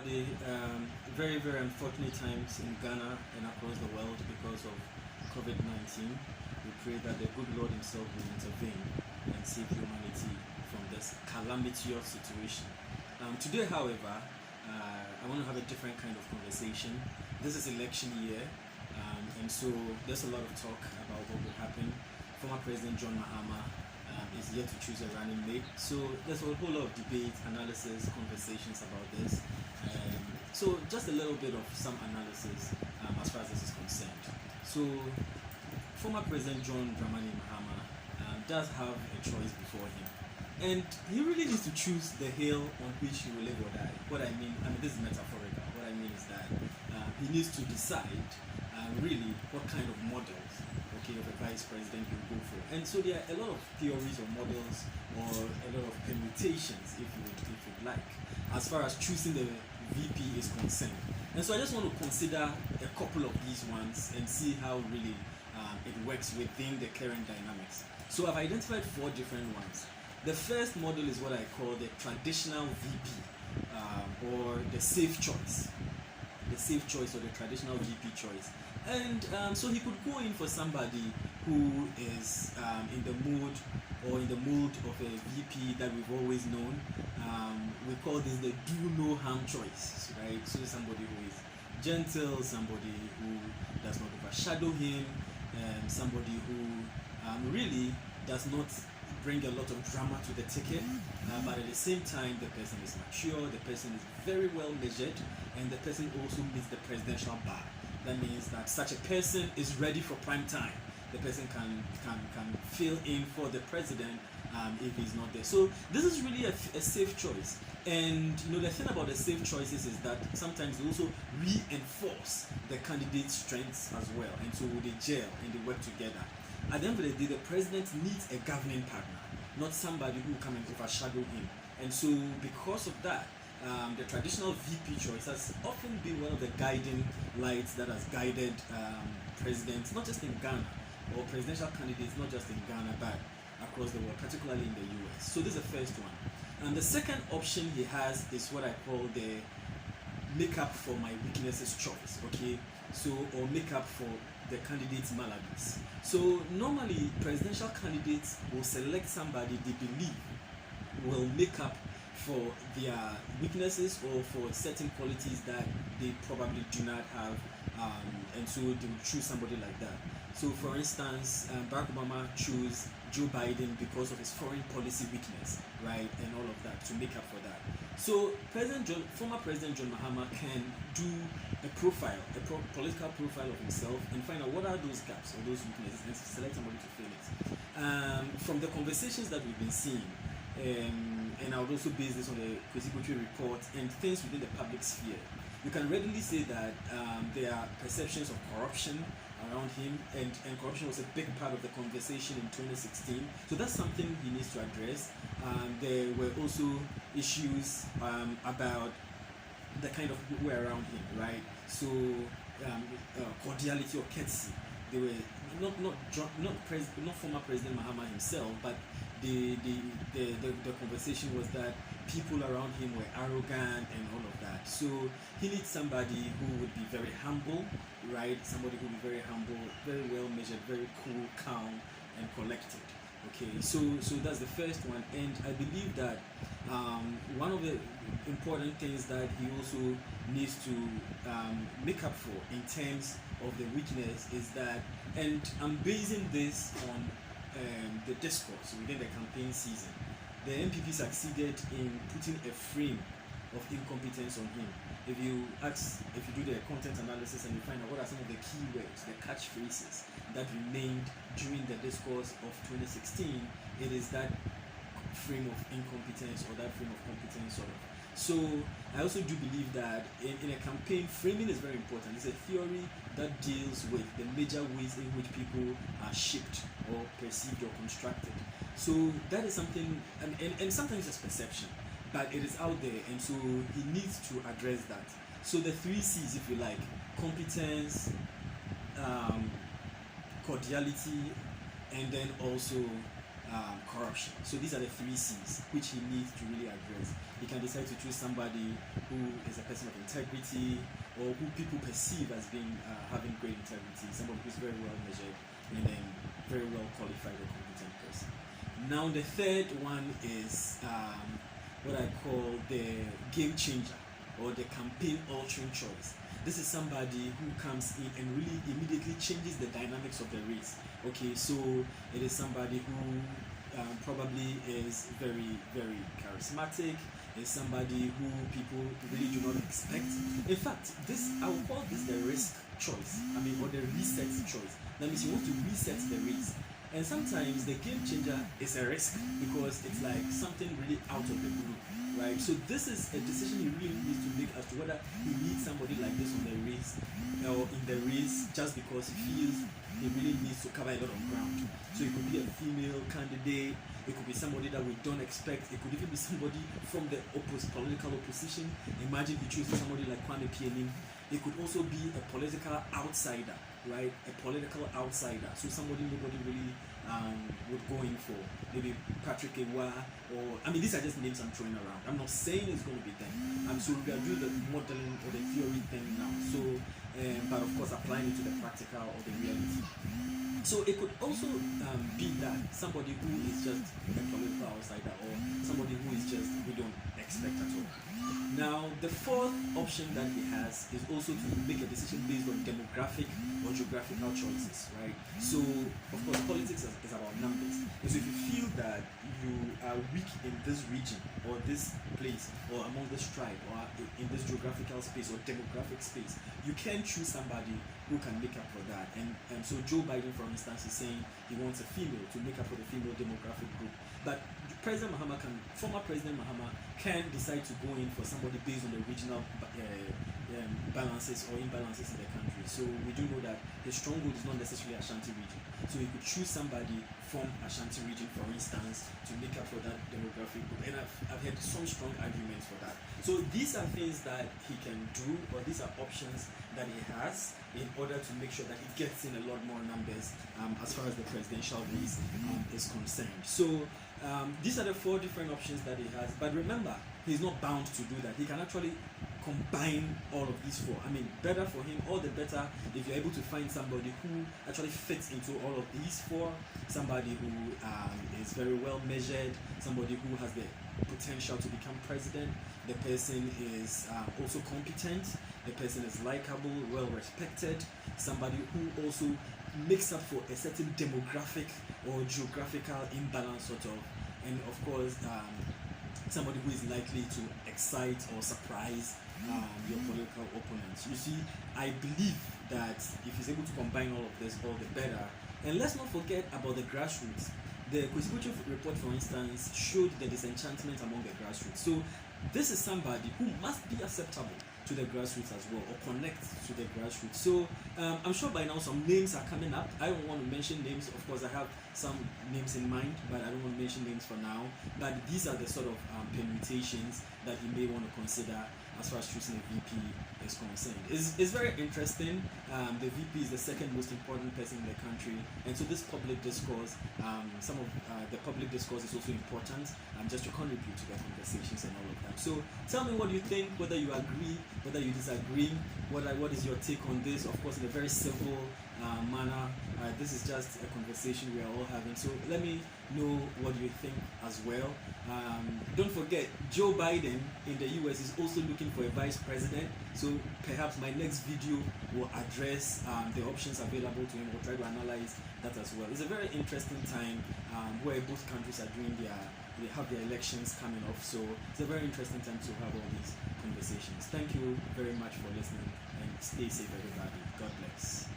everybody. Very, very unfortunate times in Ghana and across the world because of COVID-19. We pray that the good Lord Himself will intervene and save humanity from this calamitous situation. Today, however, I want to have a different kind of conversation. This is election year, and so there's a lot of talk about what will happen. Former President John Mahama is yet to choose a running mate. So there's a whole lot of debate, analysis, conversations about this. So just a little bit of some analysis as far as this is concerned. So former President John Dramani Mahama does have a choice before him. And he really needs to choose the hill on which he will live or die. What I mean, this is metaphorical. What I mean is that he needs to decide really what kind of models, okay, of a vice president he will go for. And so there are a lot of theories or models or a lot of permutations, if you'd like, as far as choosing the VP is concerned. And so I just want to consider a couple of these ones and see how really it works within the current dynamics. So I've identified 4 different ones. The first model is what I call the traditional VP, or the safe choice. The safe choice or the traditional VP choice. And so he could go in for somebody who is in the mood or in the mood of a VP that we've always known. We call this the do no harm choice, right? So somebody who is gentle, somebody who does not overshadow him, somebody who really does not bring a lot of drama to the ticket, but at the same time the person is mature, the person is very well measured, and the person also meets the presidential bar. That means that such a person is ready for prime time. The person can fill in for the president if he's not there. So this is really a safe choice. And the thing about the safe choices is that sometimes they also reinforce the candidate's strengths as well, and so they gel and they work together. At the end of the day, the president needs a governing partner, not somebody who will come and overshadow him. And so because of that, the traditional VP choice has often been one of the guiding lights that has guided presidents, not just in Ghana, or presidential candidates, not just in Ghana, but across the world, particularly in the US. So this is the first one. And the second option he has is what I call the make up for my weaknesses choice, okay? So, or make up for the candidate's maladies. So normally presidential candidates will select somebody they believe will make up for their weaknesses or for certain qualities that they probably do not have, and so they will choose somebody like that. So for instance, Barack Obama chose Joe Biden because of his foreign policy weakness, right, and all of that, to make up for that. So former President John Mahama can do a profile, political profile of himself, and find out what are those gaps or those weaknesses, and select somebody to fill it. From the conversations that we've been seeing, and I would also base this on the Kwesi report and things within the public sphere, you can readily say that there are perceptions of corruption around him, and corruption was a big part of the conversation in 2016. So that's something he needs to address. There were also issues about the kind of people who were around him, right? So cordiality or courtesy. They were not former President Mahama himself, but the conversation was that people around him were arrogant and all of that. So he needs somebody who would be very humble, right? Somebody who would be very humble, very well measured, very cool, calm, and collected. Okay, so that's the first one, and I believe that one of the important things that he also needs to make up for in terms of the weakness is that, and I'm basing this on the discourse within the campaign season, the NPP succeeded in putting a frame of incompetence on him. If you do the content analysis and you find out what are some of the key words, the catchphrases that remained during the discourse of 2016, it is that frame of incompetence or that frame of competence sort of. So I also do believe that in a campaign, framing is very important. It's a theory that deals with the major ways in which people are shaped or perceived or constructed. So that is something, and sometimes it's perception, but it is out there, and so he needs to address that. So the 3 C's, if you like: competence, cordiality, and then also corruption. So these are the three C's which he needs to really address. He can decide to choose somebody who is a person of integrity, or who people perceive as being having great integrity, somebody who's very well measured and then very well qualified or competent person. Now the third one is what I call the game changer, or the campaign altering choice. This is somebody who comes in and really immediately changes the dynamics of the race. Okay, so it is somebody who probably is very, very charismatic, is somebody who people really do not expect. In fact, this, I would call this the risk choice, or the reset choice. That means you want to reset the race. And sometimes the game changer is a risk, because it's like something really out of the blue, right? So this is a decision he really needs to make as to whether he needs somebody like this on the race, or in the race, just because he feels he really needs to cover a lot of ground. So it could be a female candidate, it could be somebody that we don't expect, it could even be somebody from the political opposition. Imagine he chooses somebody like Kwame Pianim. It could also be a political outsider, right? A political outsider. So somebody nobody really would go in for. Maybe Patrick Ewa, or these are just names I'm throwing around. I'm not saying it's going to be them. So we are doing the modeling or the theory thing now. So, but of course applying it to the practical or the reality. So it could also be that somebody who is just a political outsider, or somebody who is just we don't expect at all. Now, the fourth option that he has is also to make a decision based on demographic or geographical choices, right? So, of course, politics is about numbers. And so if you feel that you are weak in this region, or this place, or among this tribe, or in this geographical space or demographic space, you can choose somebody who can make up for that. And so Joe Biden, for instance, is saying he wants a female to make up for the female demographic group. But former President Mahama can decide to go in for somebody based on the regional balances or imbalances in the country. So we do know that his stronghold is not necessarily Ashanti region. So he could choose somebody from Ashanti region, for instance, to make up for that demographic group. And I've heard some strong arguments for that. So these are things that he can do, or these are options that he has in order to make sure that he gets in a lot more numbers as far as the presidential race is concerned. So these are the four different options that he has. But remember, he's not bound to do that. He can actually combine all of these four. Better for him, all the better if you're able to find somebody who actually fits into all of these four. Somebody who is very well measured, somebody who has the potential to become president. The person is also competent, the person is likable, well respected, somebody who also makes up for a certain demographic or geographical imbalance sort of, and of course somebody who is likely to excite or surprise your political opponents. You see, I believe that if he's able to combine all of this, all the better. And let's not forget about the grassroots. The Kwesi report, for instance, showed the disenchantment among the grassroots. So this is somebody who must be acceptable to the grassroots as well, or connect to the grassroots. So I'm sure by now some names are coming up. I don't want to mention names. Of course, I have some names in mind, but I don't want to mention names for now. But these are the sort of permutations that you may want to consider as far as choosing a VP is concerned. It's very interesting. The VP is the second most important person in the country, and so this public discourse, some of the public discourse is also important, just to contribute to the conversations and all of that. So tell me what you think, whether you agree, whether you disagree, what is your take on this? Of course, in a very civil manner. This is just a conversation we are all having. So let me know what you think as well. Don't forget, Joe Biden in the US is also looking for a vice president. So perhaps my next video will address the options available to him. We'll try to analyze that as well. It's a very interesting time where both countries are doing they have their elections coming off. So it's a very interesting time to have all these conversations. Thank you very much for listening, and stay safe, everybody. God bless.